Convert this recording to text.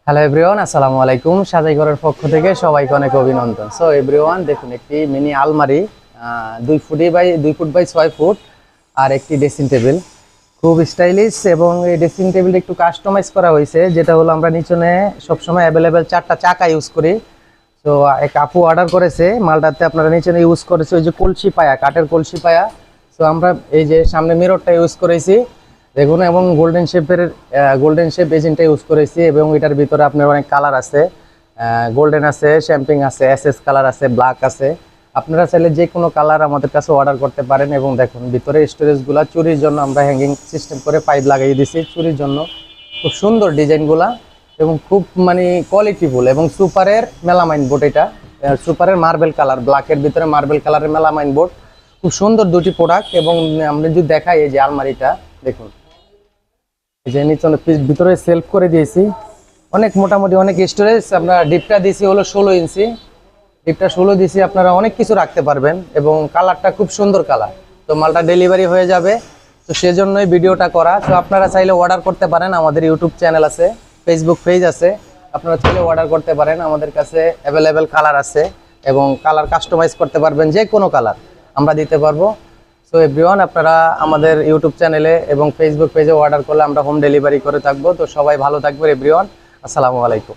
Hello everyone, আসসালামু আলাইকুম। সাজাই ঘরের পক্ষ থেকে সবাইকে অনেক অভিনন্দন। সো এভরিওয়ান, দেখুন একটি মিনি আলমারি 2 ফুট বাই 6 ফুট আর একটি ড্রেসিং টেবিল, খুব স্টাইলিশ। এবং এই ড্রেসিং টেবিলটা একটু কাস্টমাইজ করা হয়েছে, যেটা হলো আমরা নিচনে সবসময় অ্যাভেলেবেল 4টা চাকা ইউজ করি। তো এক আপু অর্ডার করেছে মালটাতে, আপনারা নিচনে ইউজ করেছে ওই যে কলসি পায়া, কাঠের কলসি পায়া। তো আমরা এই যে সামনে মিররটা ইউজ করেছি দেখুন, এবং গোল্ডেন শেপ এজেন্টটা ইউজ করেছি। এবং এটার ভিতরে আপনার অনেক কালার আছে, গোল্ডেন আছে, শ্যাম্পিং আছে, এসএস কালার আছে, ব্ল্যাক আছে। আপনারা চাইলে যে কোনো কালার আমাদের কাছে অর্ডার করতে পারেন। এবং দেখুন ভিতরে স্টোরেজগুলো চুরির জন্য আমরা হ্যাঙ্গিং সিস্টেম করে পাইপ লাগিয়ে দিছি চুরির জন্য। খুব সুন্দর ডিজাইনগুলা এবং খুব মানে কোয়ালিটিফুল। এবং সুপারের মেলামাইন বোর্ড, এটা সুপারের মার্বেল কালার, ব্ল্যাকের ভিতরে মার্বেল কালারের মেলামাইন বোর্ড। খুব সুন্দর দুটি প্রোডাক্ট। এবং আমরা যদি দেখাই এই যে আলমারিটা দেখুন, এই যে নিচে ভিতরে সেলফ করে দিয়েছি, অনেক মোটামুটি অনেক স্টোরেজ। আমরা ডিপটা দিয়েছি হলো 16 ইঞ্চি, ডিপটা 16 দিয়েছি, আপনারা অনেক কিছু রাখতে পারবেন। এবং কালারটা খুব সুন্দর কালার। তো মালটা ডেলিভারি হয়ে যাবে, তো সেজন্যই ভিডিওটা করা। তো আপনারা চাইলে অর্ডার করতে পারেন, আমাদের ইউটিউব চ্যানেল আছে, ফেসবুক পেজ আছে, আপনারা চাইলে অর্ডার করতে পারেন। আমাদের কাছে অ্যাভেলেবেল কালার আছে এবং কালার কাস্টমাইজ করতে পারবেন, যে কোনো কালার আমরা দিতে পারবো। সো এভরিওয়ান, আপনারা আমাদের ইউটিউব চ্যানেলে এবং ফেসবুক পেজে অর্ডার করলে আমরা হোম ডেলিভারি করে থাকবো। তো সবাই ভালো থাকবেন এভরিওয়ান, আসসালামু আলাইকুম।